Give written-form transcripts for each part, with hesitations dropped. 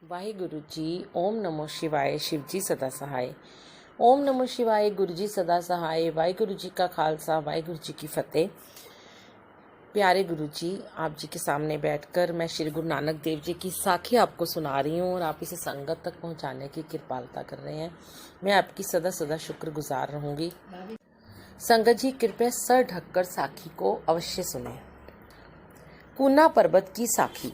वाहिगुरु जी। ओम नमो शिवाय। शिव जी सदा सहाय। ओम नमो शिवाय। गुरु जी सदा सहाय। वाहिगुरु जी का खालसा, वाहिगुरु जी की फतेह। प्यारे गुरु जी, आप जी के सामने बैठकर मैं श्री गुरु नानक देव जी की साखी आपको सुना रही हूँ और आप इसे संगत तक पहुँचाने की कृपालता कर रहे हैं। मैं आपकी सदा सदा शुक्रगुजार रहूंगी। संगत जी, कृपया सर ढककर साखी को अवश्य सुने। कूना पर्वत की साखी।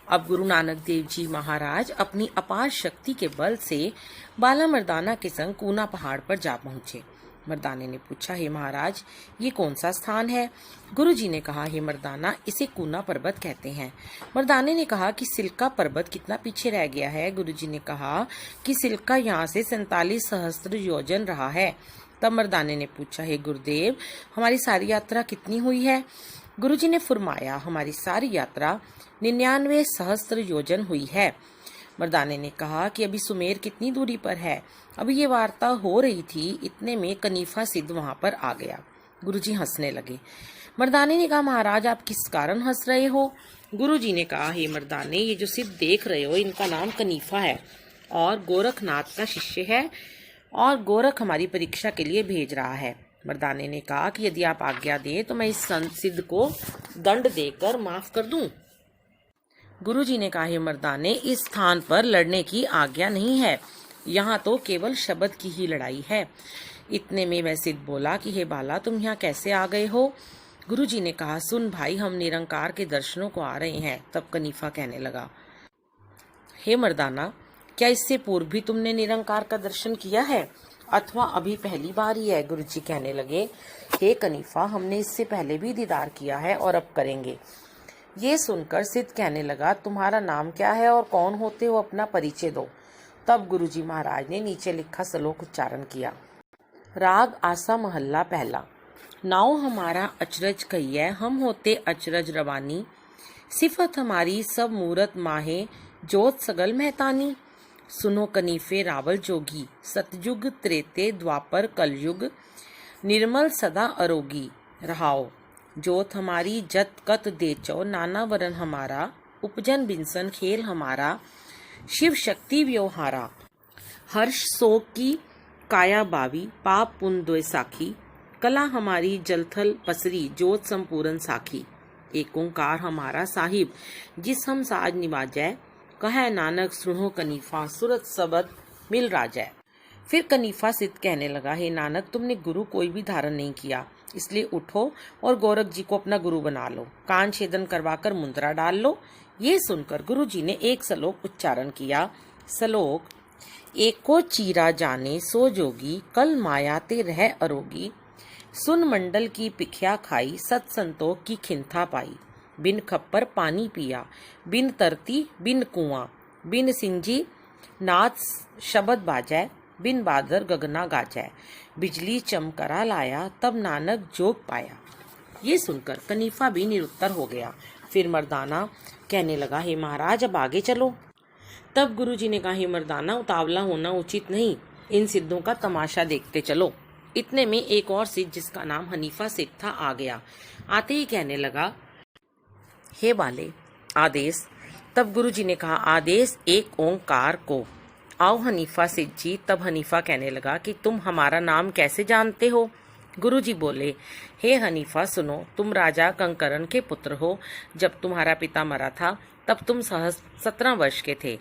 अब गुरु नानक देव जी महाराज अपनी अपार शक्ति के बल से बाला मर्दाना के संग कूना पहाड़ पर जा पहुंचे। मर्दाने ने पूछा, हे महाराज, ये कौन सा स्थान है? गुरु जी ने कहा, हे मर्दाना, इसे कूना पर्वत कहते हैं। मर्दाने ने कहा कि सिल्का पर्वत कितना पीछे रह गया है? गुरु जी ने कहा कि सिल्का यहाँ से 47 सहस्त्र योजन रहा है। तब मर्दाने ने पूछा, हे गुरुदेव, हमारी सारी यात्रा कितनी हुई है? गुरु जी ने फरमाया, हमारी सारी यात्रा 99 सहस्त्र योजन हुई है। मर्दाने ने कहा कि अभी सुमेर कितनी दूरी पर है? अभी ये वार्ता हो रही थी, इतने में कनीफा सिद्ध वहां पर आ गया। गुरु जी हंसने लगे। मर्दाने ने कहा, महाराज, आप किस कारण हंस रहे हो? गुरु जी ने कहा, हे मर्दाने, ये जो सिद्ध देख रहे हो, इनका नाम कनीफा है और गोरखनाथ का शिष्य है और गोरख हमारी परीक्षा के लिए भेज रहा है। मर्दाने ने कहा कि यदि आप आज्ञा दें तो मैं इस संत सिद्ध को दंड देकर माफ कर दूं। गुरु जी ने कहा, हे मर्दाने, इस स्थान पर लड़ने की आज्ञा नहीं है, यहाँ तो केवल शब्द की ही लड़ाई है। इतने में वह सिद्ध बोला कि हे बाला, तुम यहाँ कैसे आ गए हो? गुरु जी ने कहा, सुन भाई, हम निरंकार के दर्शनों को आ रहे हैं। तब कनीफा कहने लगा, हे मर्दाना, क्या इससे पूर्व भी तुमने निरंकार का दर्शन किया है अथवा अभी पहली बार ही है? गुरु जी कहने लगे, हे कनीफा, हमने इससे पहले भी दीदार किया है और अब करेंगे। ये सुनकर सिद्ध कहने लगा, तुम्हारा नाम क्या है और कौन होते हो? अपना परिचय दो। तब गुरु जी महाराज ने नीचे लिखा श्लोक उच्चारण किया। राग आसा महल्ला पहला। नाव हमारा अचरज कहिए, हम होते अचरज रवानी। सिफत हमारी सब मूरत माहे, जोत सगल महतानी। सुनो कनीफे रावल जोगी, सतयुग त्रेते द्वापर कलयुग। निर्मल सदा अरोगी रहाओ, जोत हमारी जत कत देचो। नाना वरन हमारा, उपजन बिंसन खेल हमारा। शिव शक्ति व्यवहारा, हर्ष शोक की काया बावी। पाप पुण्य द्वय साखी, कला हमारी जलथल पसरी। जोत संपूर्ण साखी, एक ओंकार हमारा साहिब। जिस हम साज निवाजै, कहे नानक सुनो कनीफा। सूरत सबद मिल राजै। फिर कनीफा सिद्ध कहने लगा, हे नानक, तुमने गुरु कोई भी धारण नहीं किया, इसलिए उठो और गोरख जी को अपना गुरु बना लो। कान छेदन करवाकर मुंद्रा डाल लो। ये सुनकर गुरु जी ने एक श्लोक उच्चारण किया। श्लोक। एको चीरा जाने सो जोगी, कल माया ते रह अरोगी। सुन मंडल की पिखिया खाई, सत संतोख की खिंथा पाई। बिन खप्पर पानी पिया, बिन तरती बिन कुआं। बिन सिंजी नाथ शब्द बाजै, बिन बादर गगना गाजै। बिजली चमकरा लाया, तब नानक जोग पाया। ये सुनकर कनीफा भी निरुत्तर हो गया। फिर मर्दाना कहने लगा, हे महाराज, अब आगे चलो। तब गुरु जी ने कहा, हे मर्दाना, उतावला होना उचित नहीं, इन सिद्धों का तमाशा देखते चलो। इतने में एक और सिद्ध, जिसका नाम हनीफा सिद्ध था, आ गया। आते ही कहने लगा, हे बाले, आदेश। तब गुरु जी ने कहा, आदेश एक ओंकार को। आओ हनीफा सिद्ध जी। तब हनीफा कहने लगा कि तुम हमारा नाम कैसे जानते हो? गुरु जी बोले, हे हनीफा, सुनो, तुम राजा कंकरन के पुत्र हो। जब तुम्हारा पिता मरा था तब तुम 17 वर्ष के थे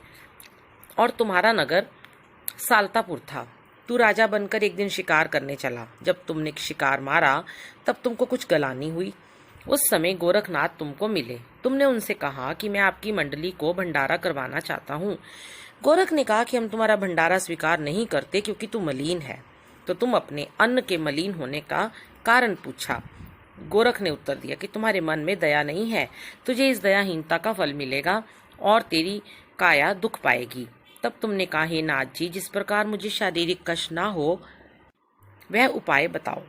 और तुम्हारा नगर साल्तापुर था। तू राजा बनकर एक दिन शिकार करने चला। जब तुमने शिकार मारा तब तुमको कुछ गलानी हुई। उस समय गोरखनाथ तुमको मिले। तुमने उनसे कहा कि मैं आपकी मंडली को भंडारा करवाना चाहता हूँ। गोरख ने कहा कि हम तुम्हारा भंडारा स्वीकार नहीं करते क्योंकि तू मलिन है। तो तुम अपने अन्न के मलिन होने का कारण पूछा। गोरख ने उत्तर दिया कि तुम्हारे मन में दया नहीं है, तुझे इस दयाहीनता का फल मिलेगा और तेरी काया दुख पाएगी। तब तुमने कहा, हे नाथ जी, जिस प्रकार मुझे शारीरिक कष्ट ना हो वह उपाय बताओ।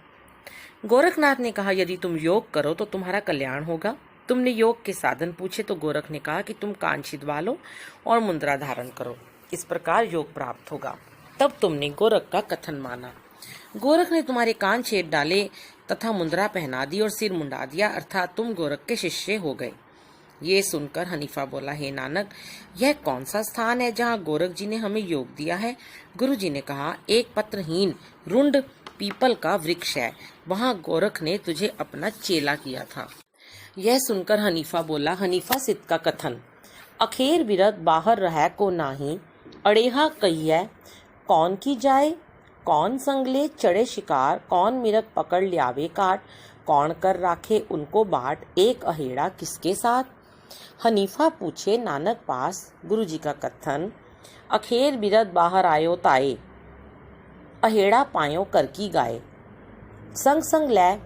गोरखनाथ ने कहा, यदि तुम योग करो तो तुम्हारा कल्याण होगा। तुमने योग के साधन पूछे तो गोरख ने कहा कि तुम कान छिदवा लो और मुद्रा धारण करो, इस प्रकार योग प्राप्त होगा। तब तुमने गोरख का कथन माना। गोरख ने तुम्हारे कान छेद डाले तथा मुद्रा पहना दी और सिर मुंडा दिया, अर्थात तुम गोरख के शिष्य हो गए। ये सुनकर हनीफा बोला, हे नानक, यह कौन सा स्थान है जहाँ गोरख जी ने हमें योग दिया है? गुरु जी ने कहा, एक पत्रहीन रुंड पीपल का वृक्ष है, वहाँ गोरख ने तुझे अपना चेला किया था। यह सुनकर हनीफा बोला, हनीफा सिद्ध का कथन, अखेर बिरद बाहर रह को नाही, अड़ेहा कहिए कौन की जाए, कौन संगले चढ़े शिकार, कौन मिरग पकड़ लियावे काट, कौन कर राखे उनको बाट, एक अहेड़ा किसके साथ? हनीफा पूछे नानक पास, गुरु जी का कथन, अखेर बिरद बाहर आयो ताए, अहेड़ा पायो कर की गाए, संग संग लै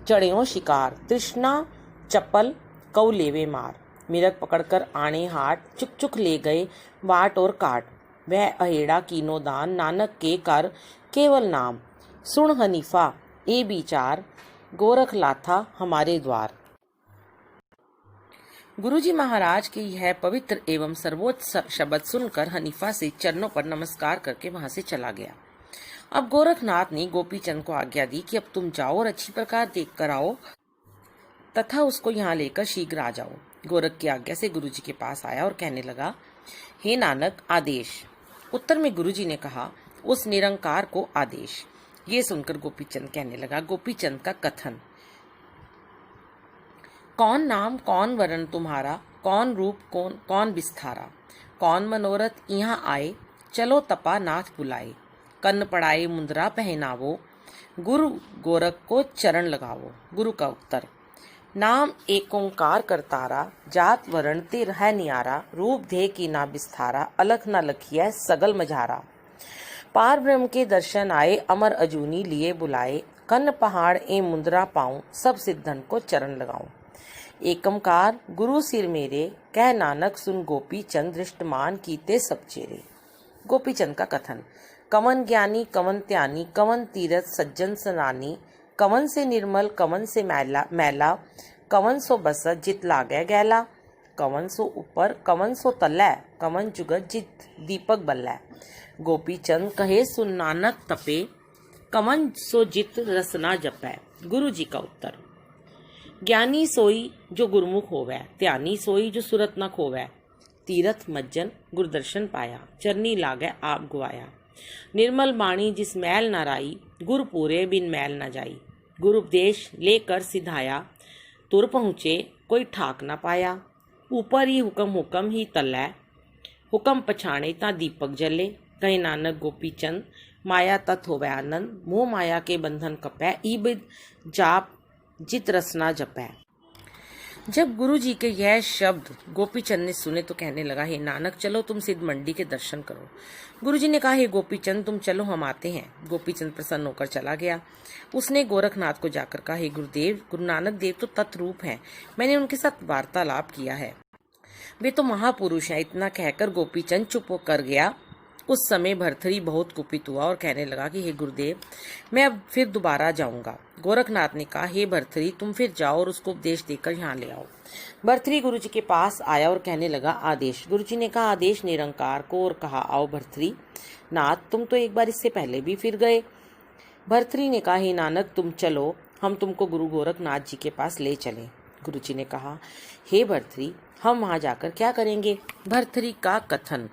चढ़ेओ शिकार, तृष्णा चप्पल कौ लेवे मार, मिरग पकड़कर आने हाट, चुक चुक ले गए वाट और काट, वह अहेड़ा कीनो दान, नानक के कर केवल नाम, सुन हनीफा ए विचार, गोरख लाथा हमारे द्वार। गुरुजी महाराज की यह पवित्र एवं सर्वोच्च शब्द सुनकर हनीफा से चरणों पर नमस्कार करके वहां से चला गया। अब गोरखनाथ ने गोपीचंद को आज्ञा दी कि अब तुम जाओ और अच्छी प्रकार देख कर आओ तथा उसको यहाँ लेकर शीघ्र आ जाओ। गोरख की आज्ञा से गुरुजी के पास आया और कहने लगा, हे नानक, आदेश। उत्तर में गुरुजी ने कहा, उस निरंकार को आदेश। ये सुनकर गोपीचंद कहने लगा, गोपीचंद का कथन, कौन नाम कौन वर्ण तुम्हारा, कौन रूप कौन विस्तारा, कौन मनोरथ यहाँ आए, चलो तपा नाथ बुलाए, कन्न पड़ाए मुंदरा पहनावो, गुरु गोरख को चरण लगावो। गुरु का उत्तर, नाम एक ओंकार करतारा, जात वर्ण ते रह नियारा, रूप देह की ना विस्तारा, अलख न लखिया सगल मझारा, पार ब्रह्म के दर्शन आए, अमर अजूनी लिए बुलाए, कन्न पहाड़ ए मुंदरा पाऊं, सब सिद्धन को चरण लगाऊं। एकमकार गुरु सिर मेरे, कह नानक सुन गोपी चंद, दृष्टमान कीते सब चेरे। गोपीचंद का कथन, कवन ज्ञानी कवन त्यानी, कवन तीरथ सज्जन सनानी, कवन से निर्मल कवन से मैला, कवन सो बसत जित लागे गैला, कवन सो ऊपर कवन सो तल्लै, कवन जुगत जित दीपक बल्लै। गोपीचंद कहे सुन नानक तपे, कवन सो जित रसना जपै। गुरु जी का उत्तर, ज्ञानी सोई जो गुरमुख होवै, त्यानी सोई जो सुरत न खोवै, तीरथ मज्जन गुरदर्शन पाया, चरनी लागै आप गुआया, निर्मल बाणी जिस मैल न राई, गुर पूरे बिन मैल न जाई, गुरु उपदेश लेकर सिधाया, तुर पहुँचे कोई ठाक न पाया, ऊपर ही हुक्म ही तल्लै, हुक्म पछाणे ता दीपक जले। कहे नानक गोपीचंद, माया तत् होवै आनंद, मोह माया के बंधन कपै, ईबिद जाप जित रसना जपै। जब गुरु जी के यह शब्द गोपीचंद ने सुने तो कहने लगा, हे नानक, चलो तुम सिद्ध मंडी के दर्शन करो। गुरु जी ने कहा, हे गोपीचंद, तुम चलो, हम आते हैं। गोपीचंद प्रसन्न होकर चला गया। उसने गोरखनाथ को जाकर कहा, हे गुरुदेव, गुरु नानक देव तो तत्रूप हैं, मैंने उनके साथ वार्तालाप किया है, वे तो महापुरुष हैं। इतना कहकर गोपीचंद चुप कर गया। उस समय भरथरी बहुत कुपित हुआ और कहने लगा कि हे गुरुदेव, मैं अब फिर दोबारा जाऊंगा। गोरखनाथ ने कहा, हे भरथरी, तुम फिर जाओ और उसको उपदेश देकर यहाँ ले आओ। भरथरी गुरु जी के पास आया और कहने लगा, आदेश। गुरु जी ने कहा, आदेश निरंकार को, और कहा, आओ भरथरी नाथ, तुम तो एक बार इससे पहले भी फिर गए। भरथरी ने कहा, हे नानक, तुम चलो, हम तुमको गुरु गोरखनाथ जी के पास ले चलें। गुरु जी ने कहा, हे भरथरी, हम वहां जाकर क्या करेंगे? भरथरी का कथन,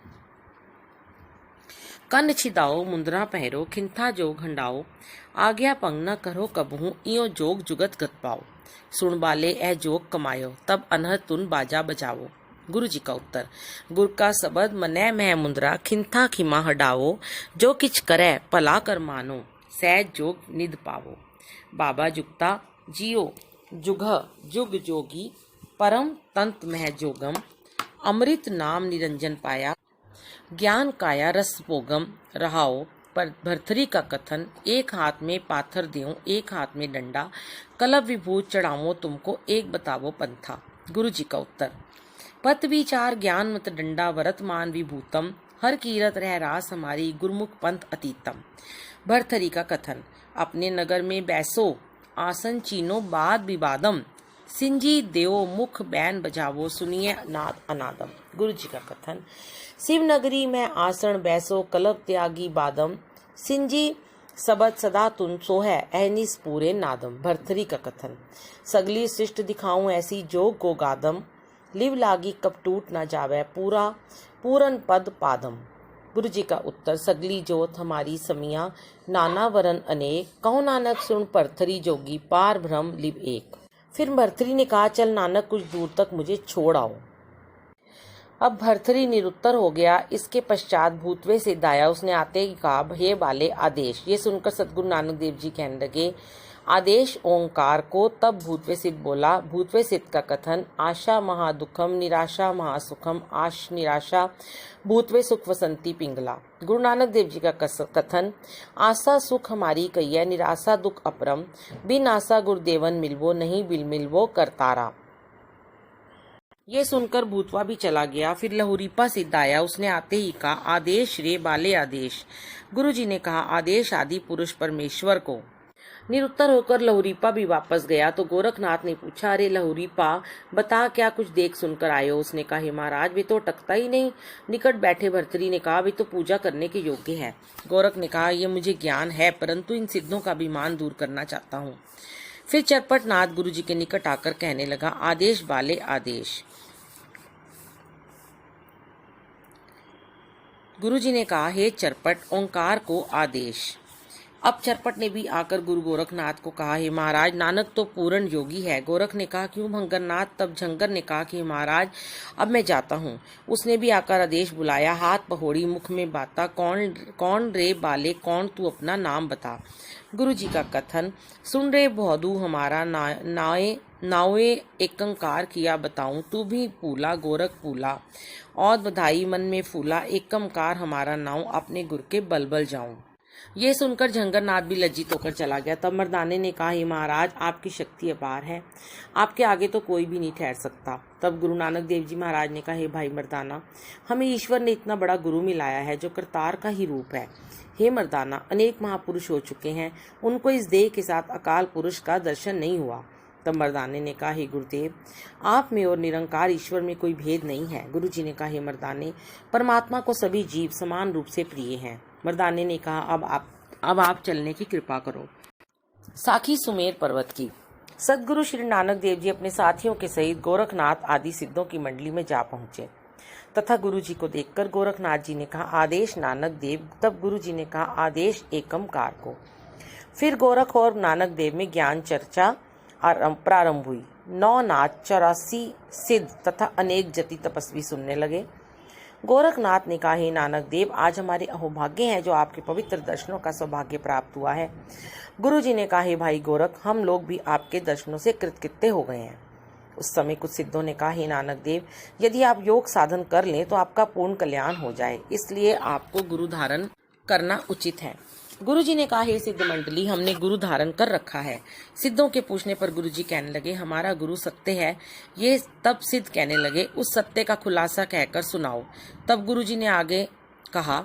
कन्न छिदाओ मुंदरा पहरो, खिंथा जोग हंडाओ, आज्ञा पंग न करो कबहू, इयो जोग जुगत गत पाओ, सुन बाले ए जोग कमायो, तब अनहद तुन बाजा बजाओ। गुरु जी का उत्तर, गुर का सबद मनै मह मुंदरा, खिंथा खिमा हडाओ, जो किच करे भला कर मानो, सहज जोग निध पावो। बाबा जुगता जियो जुग जुग जोगी, परम तंत मह जोगम, अमृत नाम निरंजन पाया, ज्ञान काया रस भोगम रहाओ। पर भरथरी का कथन, एक हाथ में पाथर देऊं, एक हाथ में डंडा, कलप विभूत चढ़ावो तुमको, एक बतावो पंथा। गुरु जी का उत्तर, पत विचार ज्ञान मत डंडा, वर्तमान विभूतम, हर कीरत रह रास हमारी, गुरमुख पंथ अतीतम। भरथरी का कथन, अपने नगर में बैसो, आसन चीनो बाद विवादम, सिंजी देओ मुख बैन बजावो, सुनिए नाद अनादम। गुरु जी का कथन, शिव नगरी में आसन बैसो, कलप त्यागी बादम, सिंजी सबद सदा तुन सो है, अहनिस पूरे नादम। भरथरी का कथन, सगली सृष्ट दिखाऊं ऐसी जोग को गादम, लिव लागी कब टूट ना जावे पूरा पूरन पद पादम। गुरु जी का उत्तर, सगली जोत हमारी समिया नाना वरन अनेक, कहो नानक सुन भरथरी जोगी पार ब्रह्म लिव एक। फिर भरथरी ने कहा, चल नानक कुछ दूर तक मुझे छोड़ आओ। अब भरथरी निरुत्तर हो गया। इसके पश्चात भूतवे सिद्ध आया। उसने आते ही कहा, हे बाले आदेश। ये सुनकर सतगुरु नानक देव जी कहने लगे, आदेश ओंकार को। तब भूतवे सिद्ध बोला, भूतवे सिद्ध का कथन, आशा महादुखम निराशा महासुखम आश निराशा भूतवे सुख वसंती पिंगला। गुरु नानक देव जी का कथन, आशा सुख हमारी कहिए निराशा दुख अपरम, बिन आशा गुरुदेवन मिलवो नहीं बिल मिलवो करतारा। ये सुनकर भूतवा भी चला गया। फिर लहुरीपा सिद्ध आया। उसने आते ही कहा, आदेश रे बाले आदेश। गुरु जी ने कहा, आदेश आदि पुरुष परमेश्वर को। निरुत्तर होकर लहुरीपा भी वापस गया। तो गोरखनाथ ने पूछा, अरे लहुरीपा बता, क्या कुछ देख सुनकर आए हो? उसने कहा, हे महाराज वे तो टकता ही नहीं। निकट बैठे भर्तरी ने कहा, वे तो पूजा करने के योग्य है। गोरख ने कहा, यह मुझे ज्ञान है, परंतु इन सिद्धों का अभिमान दूर करना चाहता हूँ। फिर चरपटनाथ गुरु जी के निकट आकर कहने लगा, आदेश बाले आदेश। गुरु जी ने कहा, हे चरपट ओंकार को आदेश। अब चरपट ने भी आकर गुरु गोरखनाथ को कहा, हे महाराज नानक तो पूर्ण योगी है। गोरख ने कहा, क्यों भंगरनाथ? तब झंगर ने कहा कि महाराज अब मैं जाता हूँ। उसने भी आकर आदेश बुलाया, हाथ पहोड़ी मुख में बाता, कौन रे बाले कौन, तू अपना नाम बता। गुरु जी का कथन, सुन रे बौधू हमारा नावे एकंकार किया बताऊं, तू भी पूला गोरख पूला और बधाई मन में फूला, एकंकार हमारा नाव अपने गुरु के बलबल जाऊं। ये सुनकर झंगरनाथ भी लज्जित होकर चला गया। तब मर्दाने ने कहा, हे महाराज आपकी शक्ति अपार है, आपके आगे तो कोई भी नहीं ठहर सकता। तब गुरु नानक देव जी महाराज ने कहा, हे भाई मर्दाना, हमें ईश्वर ने इतना बड़ा गुरु मिलाया है जो करतार का ही रूप है। हे मर्दाना, अनेक महापुरुष हो चुके हैं, उनको इस देह के साथ अकाल पुरुष का दर्शन नहीं हुआ। तब मर्दाने ने कहा, हे गुरुदेव आप में और निरंकार ईश्वर में कोई भेद नहीं है। गुरु जी ने कहा, हे मर्दाने, परमात्मा को सभी जीव समान रूप से प्रिय हैं। मर्दाने ने कहा, अब आप चलने की कृपा करो। साखी सुमेर पर्वत की। सदगुरु श्री नानक देव जी अपने साथियों के सहित गोरखनाथ आदि सिद्धों की मंडली में जा पहुंचे तथा गुरु जी को देखकर गोरखनाथ जी ने कहा, आदेश नानक देव। तब गुरु जी ने कहा, आदेश एकमकार को। फिर गोरख और नानक देव में ज्ञान चर्चा प्रारंभ हुई। 9 नाथ 84 सिद्ध तथा अनेक जति तपस्वी सुनने लगे। गोरखनाथ ने कहा, हे नानक देव, आज हमारे अहोभाग्य हैं जो आपके पवित्र दर्शनों का सौभाग्य प्राप्त हुआ है। गुरु जी ने कहा, हे भाई गोरख, हम लोग भी आपके दर्शनों से कृतकृत्य हो गए हैं। उस समय कुछ सिद्धों ने कहा, हे नानक देव, यदि आप योग साधन कर लें तो आपका पूर्ण कल्याण हो जाए, इसलिए आपको गुरु धारण करना उचित है। गुरु जी ने कहा, हे सिद्ध मंडली, हमने गुरु धारण कर रखा है। सिद्धों के पूछने पर गुरु जी कहने लगे, हमारा गुरु सत्य है। ये तब सिद्ध कहने लगे, उस सत्य का खुलासा कहकर सुनाओ। तब गुरु जी ने आगे कहा,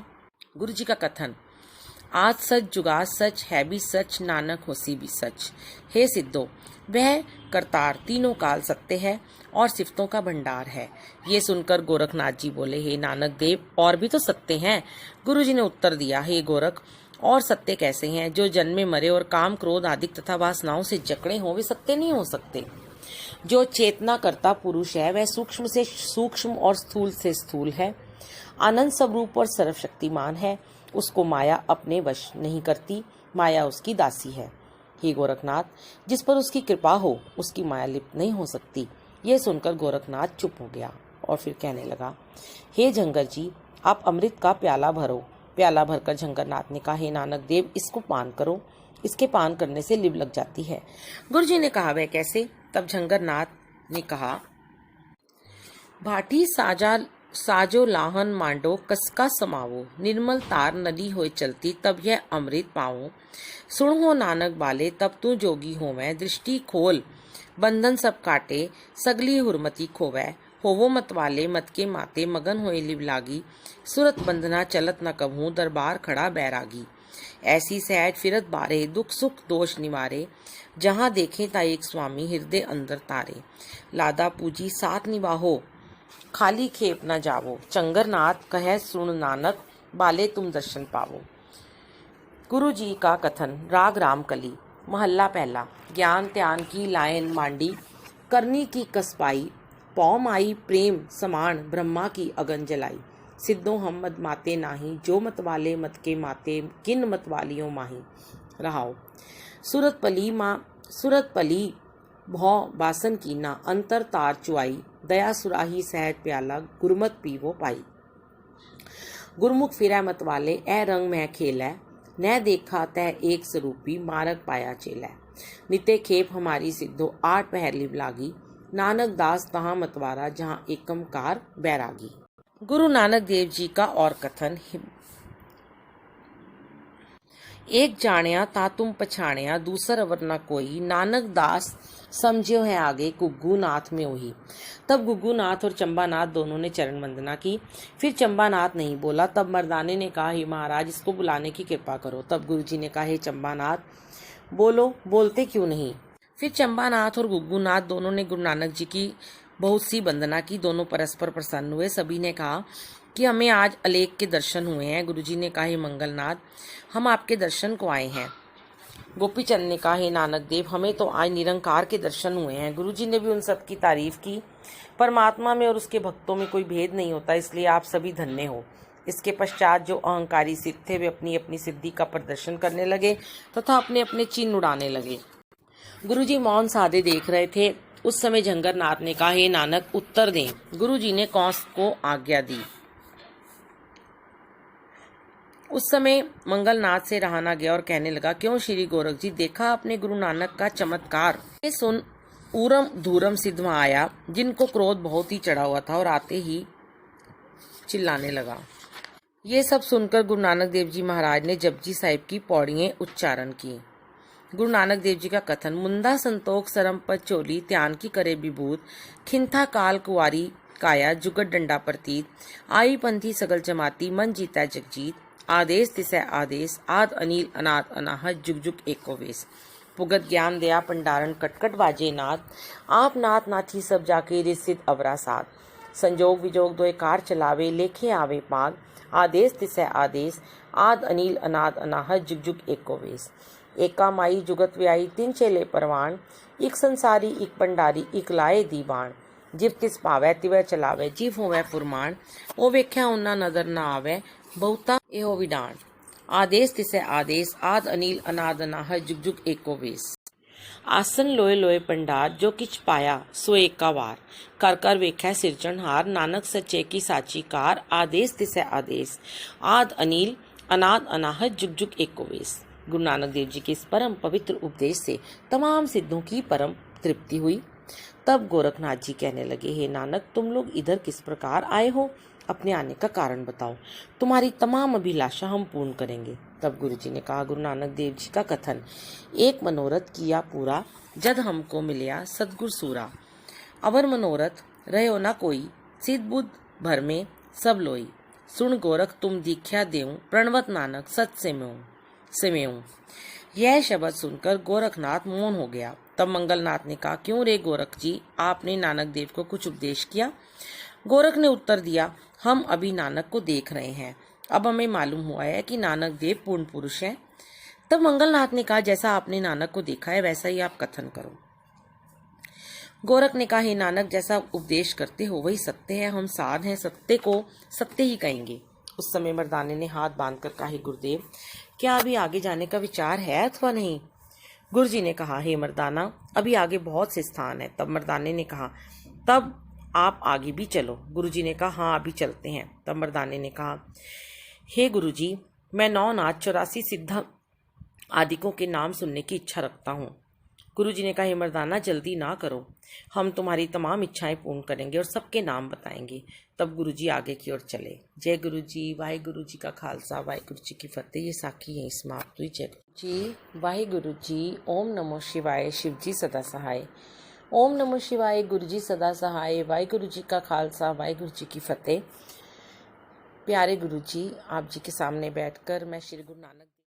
गुरु जी का कथन, आज सच जुगाद सच है भी सच, नानक होसी भी सच। हे सिद्धो, वह करतार तीनों काल सत्य है और सिफतों का भंडार है। ये सुनकर गोरखनाथ जी बोले, हे नानक देव, और भी तो सत्य हैं। गुरु जी ने उत्तर दिया, हे गोरख, और सत्य कैसे हैं? जो जन्मे मरे और काम क्रोध आदि तथा वासनाओं से जकड़े हों वे सत्य नहीं हो सकते। जो चेतना करता पुरुष है वह सूक्ष्म से सूक्ष्म और स्थूल से स्थूल है, आनंद स्वरूप और सर्वशक्तिमान है। उसको माया अपने वश नहीं करती, माया उसकी दासी है। हे गोरखनाथ, जिस पर उसकी कृपा हो उसकी माया लिप्त नहीं हो सकती। यह सुनकर गोरखनाथ चुप हो गया और फिर कहने लगा, हे झंगर जी, आप अमृत का प्याला भरो। प्याला भरकर झंगरनाथ ने कहा, हे नानक देव, इसको पान करो, इसके पान करने से लिव लग जाती है। गुरु जी ने कहा, वह कैसे? तब झंगरनाथ ने कहा, भाटी साजो लाहन मांडो कसका समावो, निर्मल तार नदी होए चलती तब यह अमृत पाओ। सुन हो नानक बाले, तब तू जोगी हो मैं, दृष्टि खोल बंधन सब काटे, सगली हुरमती खोवै। होवो मत वाले मत के माते, मगन होए लिव लागी, सुरत बंधना चलत न कभू, दरबार खड़ा बैरागी। ऐसी सहज फिरत बारे, दुख सुख दोष निवारे, जहाँ देखे ता एक स्वामी, हृदय अंदर तारे। लादा पूजी साथ निवाहो, खाली खेप न जावो, चंगरनाथ कहे सुन नानक, बाले तुम दर्शन पावो। गुरु जी का कथन। राग रामकली। महल्ला पहला। ज्ञान त्यान की लायन मांडी, करनी की कसपाई, पौ माई प्रेम समान ब्रह्मा की अगन जलाई। सिद्धो हम मत माते नाही, जो मत वाले मत के माते, किन मत वालियों माही। रहाओ। सूरत पली भौ बासन की ना, अंतर तार चुआई, दया सुराही सहज प्याला, गुरमत पीवो पाई। गुरमुख फिरै मत वाले, ए रंग मैं खेलै, न देखा तह एक स्वरूपी, मारक पाया चेलै। नित्य खेप हमारी सिद्धो, आठ पहरली लागी, नानक दास तहाँ मतवारा, जहाँ एकमकार बैरागी। गुरु नानक देव जी का और कथन। एक जानिया ता तुम पछाणिया, दूसर अवर न कोई, नानक दास समझियो है आगे, गुग्गू नाथ में वही। तब गुग्गू नाथ और चंबानाथ दोनों ने चरण वंदना की। फिर चंबानाथ नहीं बोला। तब मर्दाने ने कहा, हे महाराज, इसको बुलाने की कृपा करो। तब गुरुजी ने कहा, हे चंबानाथ, बोलो, बोलते क्यों नहीं। फिर चंबानाथ और गुग्गू नाथ दोनों ने गुरु नानक जी की बहुत सी वंदना की। दोनों परस्पर प्रसन्न हुए। सभी ने कहा कि हमें आज अलेख के दर्शन हुए हैं। गुरुजी ने कहा, हे मंगलनाथ, हम आपके दर्शन को आए हैं। गोपी चंद ने कहा, हे नानक देव, हमें तो आज निरंकार के दर्शन हुए हैं। गुरुजी ने भी उन सब की तारीफ की। परमात्मा में और उसके भक्तों में कोई भेद नहीं होता, इसलिए आप सभी धन्य हो। इसके पश्चात जो अहंकारी सिद्ध थे वे अपनी अपनी सिद्धि का प्रदर्शन करने लगे तथा अपने अपने चिन्ह उड़ाने लगे। गुरुजी मौन साधे देख रहे थे। उस समय झंगरनाथ ने कहा, हे नानक, उत्तर दें। गुरुजी ने कौंस को आज्ञा दी। उस समय मंगलनाथ से रहा ना गया और कहने लगा, क्यों श्री गोरख जी, देखा आपने गुरु नानक का चमत्कार। ये सुन ऊरम धूरम सिद्ध वहां आया, जिनको क्रोध बहुत ही चढ़ा हुआ था और आते ही चिल्लाने लगा। ये सब सुनकर गुरु नानक देव जी महाराज ने जपजी साहिब की पौड़ियां उच्चारण की। गुरु नानक देव जी का कथन। मुंदा संतोख सरम पद चोली, त्यान की करे विभूत, खिंथा काल कुआरी काया, जुगत डंडा प्रतीत, आई पंथी सगल जमाती, मन जीता जगजीत, आदेश तिसै आदेश, आद अनिल अनाथ अनाहत, जुग जुग एको वेश। पुगत ज्ञान दया पंडारण, कटकट बाजे नाथ, आप नाथ नाथी सब जाके, रिसिद अवरा साथ, संजोग विजोग दोए कार चलावे, लेखे आवे पाग, आदेश तिसै आदेश, आद अनिल अनाथ अनाहत, जुग जुग एको वेश। एका माई जुगत व्याई, तिन चेले परवान, इक संसारी इक पंडारी, इक लाए दीवान, जिव तिस पावै तिवै चलावे, जीव होवै फुरमान, ओ वेख्या उन्ना नजर ना आवे, बहुता एहो विडान, आदेश तिसै आदेश, आद अनिल अनाद अनाहत, जुग जुग एको वेश। आसन लोए लोए पंडार, जो किछ पाया सो एका वार, कर कर वेख्या सिरजनहार, नानक सच्चे की साची कार, आदेश तिसै आदेश, आद अनिल अनाद अनाहत, जुग जुग एको वेश। गुरु नानक देव जी के इस परम पवित्र उपदेश से तमाम सिद्धों की परम तृप्ति हुई। तब गोरखनाथ जी कहने लगे, हे नानक, तुम लोग इधर किस प्रकार आए हो, अपने आने का कारण बताओ, तुम्हारी तमाम अभिलाषा हम पूर्ण करेंगे। तब गुरु जी ने कहा, गुरु नानक देव जी का कथन। एक मनोरथ किया पूरा, जद हमको मिलिया सदगुर सूरा, अवर मनोरथ रहो ना कोई, सिद्ध बुद्ध भर में सब लोई, सुन गोरख तुम दीख्या देऊं, प्रणवत नानक सत से में। यह शब्द सुनकर गोरखनाथ मौन हो गया। तब मंगलनाथ ने कहा, क्यों रे गोरख जी, आपने नानक देव को कुछ उपदेश किया। गोरख ने उत्तर दिया, हम अभी नानक को देख रहे हैं, अब हमें मालूम हुआ है कि नानक देव पूर्ण पुरुष हैं। तब मंगलनाथ ने कहा, जैसा आपने नानक को देखा है वैसा ही आप कथन करो। गोरख ने कहा, हे नानक, जैसा उपदेश करते हो वही सत्य है, हम साध हैं, सत्य को सत्य ही कहेंगे। उस समय मर्दाने ने हाथ बांधकर कहा, हे गुरुदेव, क्या अभी आगे जाने का विचार है अथवा नहीं। गुरु जी ने कहा, हे मर्दाना, अभी आगे बहुत से स्थान है। तब मर्दाने ने कहा, तब आप आगे भी चलो। गुरु जी ने कहा, हाँ अभी चलते हैं। तब मर्दाने ने कहा, हे गुरु जी, मैं 9 नाथ 84 सिद्ध आदिकों के नाम सुनने की इच्छा रखता हूँ। गुरु जी ने कहा, हे मर्दाना, जल्दी ना करो, हम तुम्हारी तमाम इच्छाएं पूर्ण करेंगे और सबके नाम बताएंगे। तब गुरु जी आगे की ओर चले। जय गुरु जी। वाहिगुरु जी का खालसा, वाहिगुरु जी की फतेह। ये साखी है समाप्त हुई। जय जी। वाहिगुरु जी। ओम नमो शिवाय। शिव जी सदा सहाय। ओम नमो शिवाय। गुरु जी सदा सहाय। वाहिगुरु जी का खालसा, वाहिगुरु जी की फतेह। प्यारे गुरु जी, आप जी के सामने बैठकर मैं श्री गुरु नानक